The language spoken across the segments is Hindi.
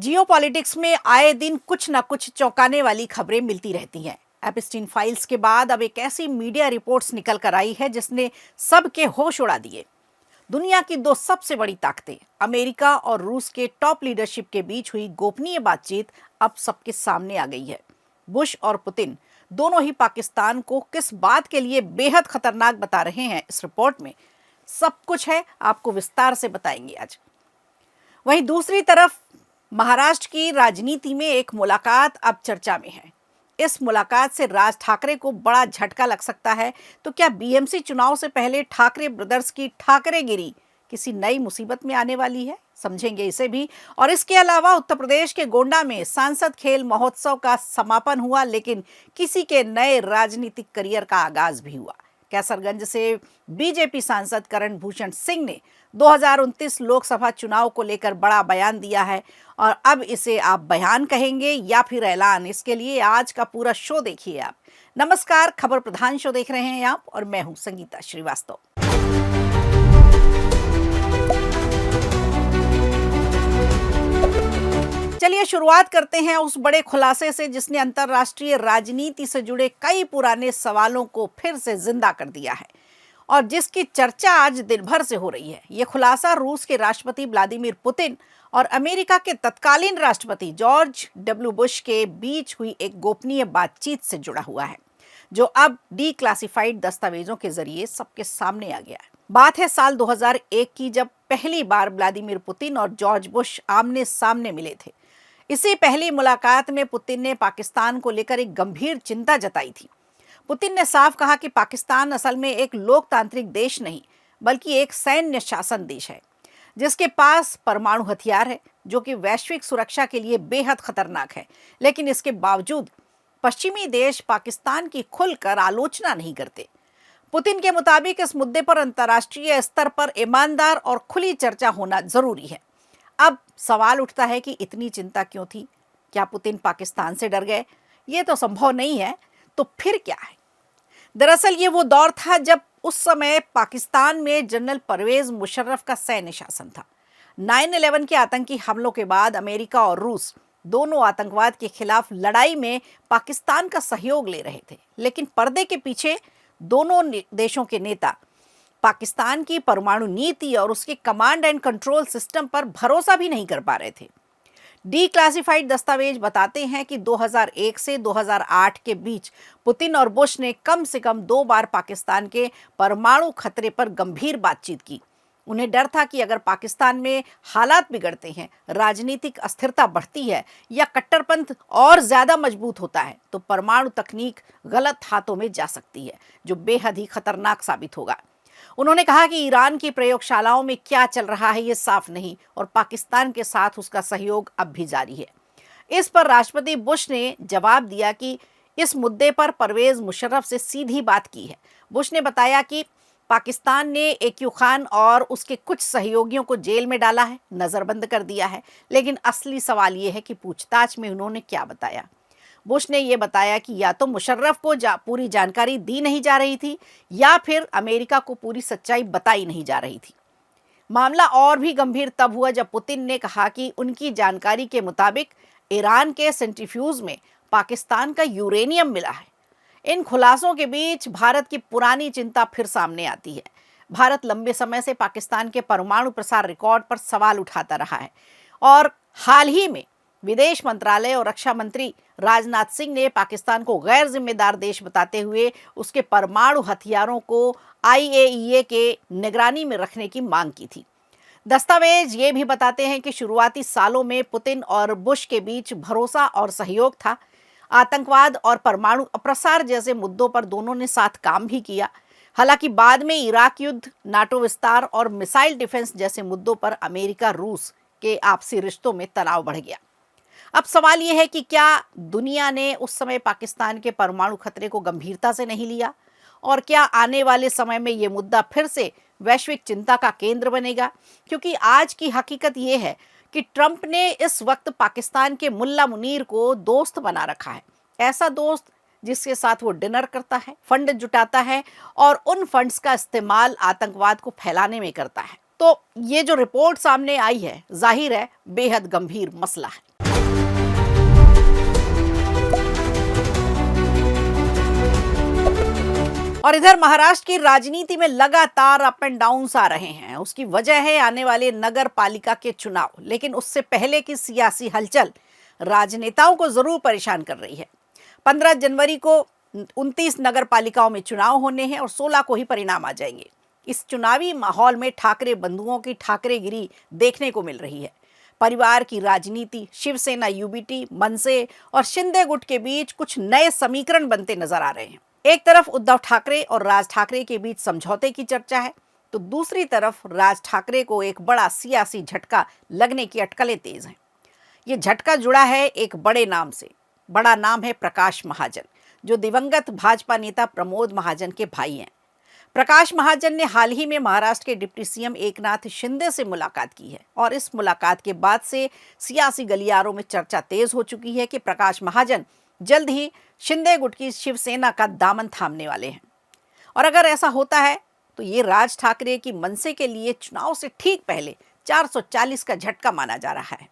जियोपॉलिटिक्स में आए दिन कुछ न कुछ चौंकाने वाली खबरें मिलती रहती हैं। एपस्टीन फाइल्स के बाद अब एक ऐसी मीडिया रिपोर्ट्स निकल कर आई है जिसने सबके होश उड़ा दिए। दुनिया की दो सबसे बड़ी ताकतें अमेरिका और रूस के टॉप लीडरशिप के बीच हुई गोपनीय बातचीत अब सबके सामने आ गई है। बुश और पुतिन दोनों ही पाकिस्तान को किस बात के लिए बेहद खतरनाक बता रहे हैं, इस रिपोर्ट में सब कुछ है, आपको विस्तार से बताएंगे आज। वहीं दूसरी तरफ महाराष्ट्र की राजनीति में एक मुलाकात अब चर्चा में है। इस मुलाकात से राज ठाकरे को बड़ा झटका लग सकता है। तो क्या बीएमसी चुनाव से पहले ठाकरे ब्रदर्स की ठाकरेगिरी किसी नई मुसीबत में आने वाली है? समझेंगे इसे भी। और इसके अलावा उत्तर प्रदेश के गोंडा में सांसद खेल महोत्सव का समापन हुआ, लेकिन किसी के नए राजनीतिक करियर का आगाज भी हुआ। कैसरगंज से बीजेपी सांसद करण भूषण सिंह ने 2029 लोकसभा चुनाव को लेकर बड़ा बयान दिया है, और अब इसे आप बयान कहेंगे या फिर ऐलान, इसके लिए आज का पूरा शो देखिए आप। नमस्कार, खबर प्रधान शो देख रहे हैं आप और मैं हूं संगीता श्रीवास्तव। चलिए शुरुआत करते हैं उस बड़े खुलासे से जिसने अंतर्राष्ट्रीय राजनीति से जुड़े कई पुराने सवालों को फिर से जिंदा कर दिया है और जिसकी चर्चा आज दिन भर से हो रही है। यह खुलासा रूस के राष्ट्रपति व्लादिमीर पुतिन और अमेरिका के तत्कालीन राष्ट्रपति जॉर्ज डब्ल्यू बुश के बीच हुई एक गोपनीय बातचीत से जुड़ा हुआ है, जो अब डीक्लासिफाइड दस्तावेजों के जरिए सबके सामने आ गया है। बात है साल 2001 की, जब पहली बार व्लादिमीर पुतिन और जॉर्ज बुश आमने सामने मिले थे। इसी पहली मुलाकात में पुतिन ने पाकिस्तान को लेकर एक गंभीर चिंता जताई थी। पुतिन ने साफ कहा कि पाकिस्तान असल में एक लोकतांत्रिक देश नहीं, बल्कि एक सैन्य शासन देश है, जिसके पास परमाणु हथियार है, जो कि वैश्विक सुरक्षा के लिए बेहद खतरनाक है। लेकिन इसके बावजूद पश्चिमी देश पाकिस्तान की खुलकर आलोचना नहीं करते। पुतिन के मुताबिक इस मुद्दे पर अंतर्राष्ट्रीय स्तर पर ईमानदार और खुली चर्चा होना जरूरी है। अब सवाल उठता है कि इतनी चिंता क्यों थी? क्या पुतिन पाकिस्तान से डर गए? ये तो संभव नहीं है। तो फिर क्या है? दरअसल ये वो दौर था जब उस समय पाकिस्तान में जनरल परवेज मुशर्रफ का सैन्य शासन था। 9/11 के आतंकी हमलों के बाद अमेरिका और रूस दोनों आतंकवाद के खिलाफ लड़ाई में पाकिस्तान का सहयोग ले रहे थे, लेकिन पर्दे के पीछे दोनों देशों के नेता पाकिस्तान की परमाणु नीति और उसके कमांड एंड कंट्रोल सिस्टम पर भरोसा भी नहीं कर पा रहे थे। डीक्लासिफाइड दस्तावेज बताते हैं कि 2001 से 2008 के बीच पुतिन और बुश ने कम से कम 2 बार पाकिस्तान के परमाणु खतरे पर गंभीर बातचीत की। उन्हें डर था कि अगर पाकिस्तान में हालात बिगड़ते हैं, राजनीतिक अस्थिरता बढ़ती है या कट्टरपंथ और ज्यादा मजबूत होता है, तो परमाणु तकनीक गलत हाथों में जा सकती है, जो बेहद ही खतरनाक साबित होगा। उन्होंने कहा कि ईरान की प्रयोगशालाओं में क्या चल रहा है ये साफ नहीं, और पाकिस्तान के साथ उसका सहयोग अब भी जारी है। इस पर राष्ट्रपति बुश ने जवाब दिया कि इस मुद्दे पर परवेज मुशर्रफ से सीधी बात की है। बुश ने बताया कि पाकिस्तान ने एक्यू खान और उसके कुछ सहयोगियों को जेल में डाला है, नजरबंद कर दिया है, लेकिन असली सवाल ये है कि पूछताछ में उन्होंने क्या बताया। बुश ने यह बताया कि या तो मुशर्रफ को पूरी जानकारी दी नहीं जा रही थी या फिर अमेरिका को पूरी सच्चाई बताई नहीं जा रही थी। मामला और भी गंभीर तब हुआ जब पुतिन ने कहा कि उनकी जानकारी के मुताबिक ईरान के सेंट्रीफ्यूज में पाकिस्तान का यूरेनियम मिला है। इन खुलासों के बीच भारत की पुरानी चिंता फिर सामने आती है। भारत लंबे समय से पाकिस्तान के परमाणु प्रसार रिकॉर्ड पर सवाल उठाता रहा है, और हाल ही में विदेश मंत्रालय और रक्षा मंत्री राजनाथ सिंह ने पाकिस्तान को गैर जिम्मेदार देश बताते हुए उसके परमाणु हथियारों को IAEA के निगरानी में रखने की मांग की थी। दस्तावेज ये भी बताते हैं कि शुरुआती सालों में पुतिन और बुश के बीच भरोसा और सहयोग था। आतंकवाद और परमाणु अप्रसार जैसे मुद्दों पर दोनों ने साथ काम भी किया। हालांकि बाद में इराक युद्ध, नाटो विस्तार और मिसाइल डिफेंस जैसे मुद्दों पर अमेरिका रूस के आपसी रिश्तों में तनाव बढ़ गया। अब सवाल यह है कि क्या दुनिया ने उस समय पाकिस्तान के परमाणु खतरे को गंभीरता से नहीं लिया, और क्या आने वाले समय में यह मुद्दा फिर से वैश्विक चिंता का केंद्र बनेगा? क्योंकि आज की हकीकत यह है कि ट्रंप ने इस वक्त पाकिस्तान के मुल्ला मुनीर को दोस्त बना रखा है। ऐसा दोस्त जिसके साथ वो डिनर करता है, फंड जुटाता है और उन फंड्स का इस्तेमाल आतंकवाद को फैलाने में करता है। तो ये जो रिपोर्ट सामने आई है, जाहिर है बेहद गंभीर मसला है। और इधर महाराष्ट्र की राजनीति में लगातार अप एंड डाउन्स आ रहे हैं। उसकी वजह है आने वाले नगर पालिका के चुनाव, लेकिन उससे पहले की सियासी हलचल राजनेताओं को जरूर परेशान कर रही है। 15 जनवरी को 29 नगर पालिकाओं में चुनाव होने हैं और 16 को ही परिणाम आ जाएंगे। इस चुनावी माहौल में ठाकरे बंधुओं की ठाकरेगिरी देखने को मिल रही है। परिवार की राजनीति, शिवसेना, यूबीटी, मनसे और शिंदे गुट के बीच कुछ नए समीकरण बनते नजर आ रहे हैं। एक तरफ उद्धव ठाकरे और राज ठाकरे के बीच समझौते की चर्चा है, तो दूसरी तरफ राज ठाकरे को एक बड़ा सियासी झटका लगने की अटकलें तेज हैं। ये झटका जुड़ा है एक बड़े नाम से। बड़ा नाम है प्रकाश महाजन, जो दिवंगत भाजपा नेता प्रमोद महाजन के भाई हैं। प्रकाश महाजन ने हाल ही में महाराष्ट्र के डिप्टी सीएम एकनाथ शिंदे से मुलाकात की है और इस मुलाकात के बाद से सियासी गलियारों में चर्चा तेज हो चुकी है कि प्रकाश महाजन जल्द ही शिंदे गुट की शिवसेना का दामन थामने वाले हैं। और अगर ऐसा होता है तो ये राज ठाकरे की मनसे के लिए चुनाव से ठीक पहले 440 का झटका माना जा रहा है।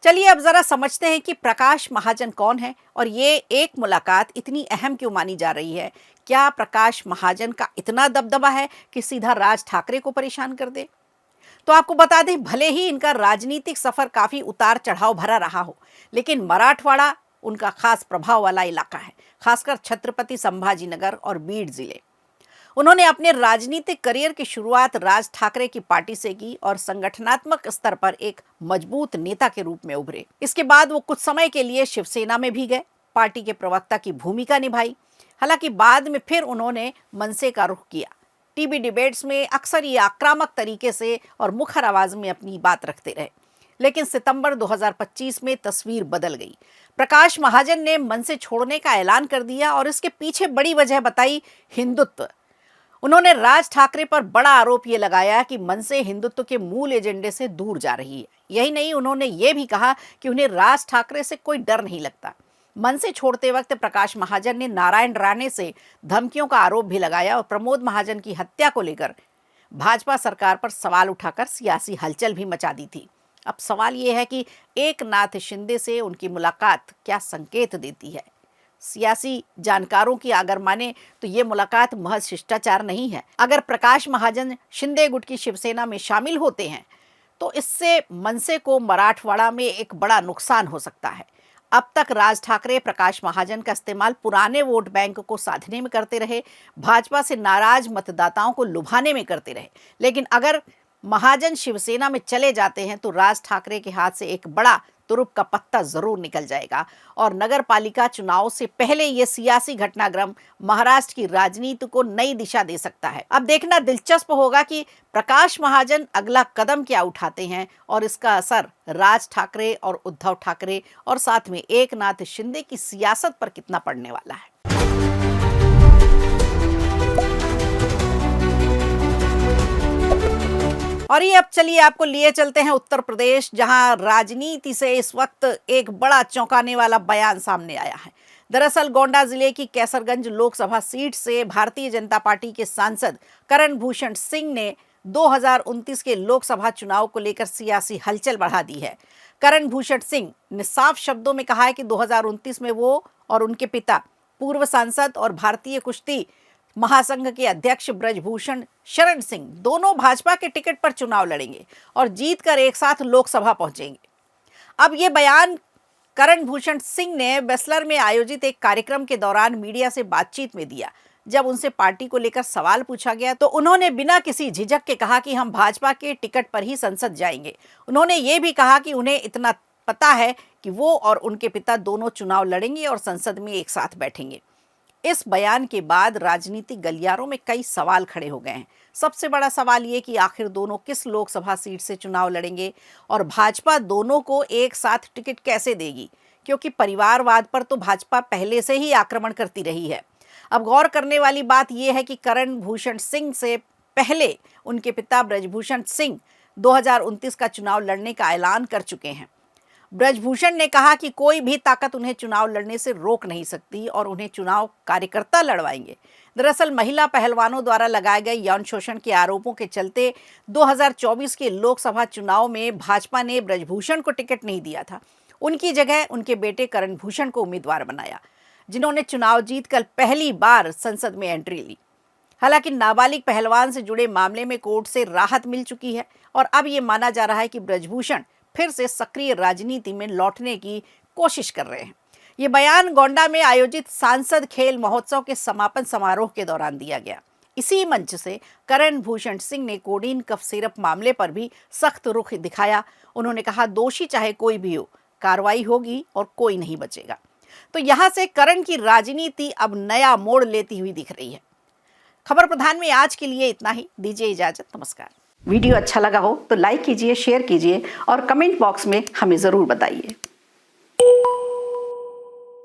चलिए अब जरा समझते हैं कि प्रकाश महाजन कौन है और ये एक मुलाकात इतनी अहम क्यों मानी जा रही है। क्या प्रकाश महाजन का इतना दबदबा है कि सीधा राज ठाकरे को परेशान कर दे? तो आपको बता दें, भले ही इनका राजनीतिक सफर काफी उतार चढ़ाव भरा रहा हो, लेकिन मराठवाड़ा उनका खास प्रभाव वाला इलाका है, खासकर छत्रपति संभाजीनगर और बीड जिले। उन्होंने अपने राजनीतिक करियर की शुरुआत राज ठाकरे की पार्टी से की और संगठनात्मक स्तर पर एक मजबूत नेता के रूप में उभरे। इसके बाद वो कुछ समय के लिए शिवसेना में भी गए, पार्टी के प्रवक्ता की भूमिका निभाई। हालांकि बाद में फिर उन्होंने मनसे का रुख किया। टीवी डिबेट्स में अक्सर ये आक्रामक तरीके से और मुखर आवाज में अपनी बात रखते रहे, लेकिन सितंबर 2025 में तस्वीर बदल गई। प्रकाश महाजन ने मनसे छोड़ने का ऐलान कर दिया और इसके पीछे बड़ी वजह बताई हिंदुत्व। उन्होंने राज ठाकरे पर बड़ा आरोप ये लगाया कि मनसे हिंदुत्व के मूल एजेंडे से दूर जा रही है। यही नहीं, उन्होंने ये भी कहा कि उन्हें राज ठाकरे से कोई डर नहीं लगता। मनसे छोड़ते वक्त प्रकाश महाजन ने नारायण राणे से धमकियों का आरोप भी लगाया और प्रमोद महाजन की हत्या को लेकर भाजपा सरकार पर सवाल उठाकर सियासी हलचल भी मचा दी थी। अब सवाल ये है कि एकनाथ शिंदे से उनकी मुलाकात क्या संकेत देती है? सियासी जानकारों की अगर माने तो ये मुलाकात महज शिष्टाचार नहीं है। अगर प्रकाश महाजन शिंदे गुट की शिवसेना में शामिल होते हैं तो इससे मनसे को मराठवाड़ा में एक बड़ा नुकसान हो सकता है। अब तक राज ठाकरे प्रकाश महाजन का इस्तेमाल पुराने वोट बैंक को साधने में करते रहे, भाजपा से नाराज मतदाताओं को लुभाने में करते रहे। लेकिन अगर महाजन शिवसेना में चले जाते हैं तो राज ठाकरे के हाथ से एक बड़ा तुरुप का पत्ता जरूर निकल जाएगा और नगर पालिका चुनाव से पहले ये सियासी घटनाक्रम महाराष्ट्र की राजनीति को नई दिशा दे सकता है। अब देखना दिलचस्प होगा कि प्रकाश महाजन अगला कदम क्या उठाते हैं और इसका असर राज ठाकरे और उद्धव ठाकरे और साथ में एकनाथ शिंदे की सियासत पर कितना पड़ने वाला है। और ये अब चलिए आपको लिए चलते हैं उत्तर प्रदेश, जहां राजनीति से इस वक्त एक बड़ा चौंकाने वाला बयान सामने आया है। दरअसल गोंडा जिले की कैसरगंज लोकसभा सीट से भारतीय जनता पार्टी के सांसद करण भूषण सिंह ने 2029 के लोकसभा चुनाव को लेकर सियासी हलचल बढ़ा दी है। करण भूषण सिंह ने साफ शब्दों में कहा है कि 2029 में वो और उनके पिता पूर्व सांसद और भारतीय कुश्ती महासंघ के अध्यक्ष ब्रजभूषण शरण सिंह दोनों भाजपा के टिकट पर चुनाव लड़ेंगे और जीतकर एक साथ लोकसभा पहुंचेंगे। अब ये बयान करण भूषण सिंह ने बेसलर में आयोजित एक कार्यक्रम के दौरान मीडिया से बातचीत में दिया। जब उनसे पार्टी को लेकर सवाल पूछा गया तो उन्होंने बिना किसी झिझक के कहा कि हम भाजपा के टिकट पर ही संसद जाएंगे। उन्होंने ये भी कहा कि उन्हें इतना पता है कि वो और उनके पिता दोनों चुनाव लड़ेंगे और संसद में एक साथ बैठेंगे। इस बयान के बाद राजनीतिक गलियारों में कई सवाल खड़े हो गए हैं। सबसे बड़ा सवाल ये कि आखिर दोनों किस लोकसभा सीट से चुनाव लड़ेंगे और भाजपा दोनों को एक साथ टिकट कैसे देगी, क्योंकि परिवारवाद पर तो भाजपा पहले से ही आक्रमण करती रही है। अब गौर करने वाली बात यह है कि करण भूषण सिंह से पहले उनके पिता ब्रजभूषण सिंह 2029 का चुनाव लड़ने का ऐलान कर चुके हैं। ब्रजभूषण ने कहा कि कोई भी ताकत उन्हें चुनाव लड़ने से रोक नहीं सकती और उन्हें चुनाव कार्यकर्ता लड़वाएंगे। दरअसल महिला पहलवानों द्वारा लगाए गए यौन शोषण के आरोपों के चलते 2024 के लोकसभा चुनाव में भाजपा ने ब्रजभूषण को टिकट नहीं दिया था। उनकी जगह उनके बेटे करण भूषण को उम्मीदवार बनाया, जिन्होंने चुनाव जीतकर पहली बार संसद में एंट्री ली। हालांकि नाबालिग पहलवान से जुड़े मामले में कोर्ट से राहत मिल चुकी है और अब ये माना जा रहा है कि ब्रजभूषण फिर से सक्रिय राजनीति में लौटने की कोशिश कर रहे हैं। ये बयान गोंडा में आयोजित सांसद खेल महोत्सव के समापन समारोह के दौरान दिया गया। इसी मंच से करण भूषण सिंह ने कोडीन कफ सिरप मामले पर भी सख्त रुख दिखाया। उन्होंने कहा, दोषी चाहे कोई भी हो, कार्रवाई होगी और कोई नहीं बचेगा। तो यहाँ से करण की राजनीति अब नया मोड़ लेती हुई दिख रही है। खबर प्रधान में आज के लिए इतना ही। दीजिए इजाजत, नमस्कार। वीडियो अच्छा लगा हो तो लाइक कीजिए, शेयर कीजिए और कमेंट बॉक्स में हमें ज़रूर बताइए।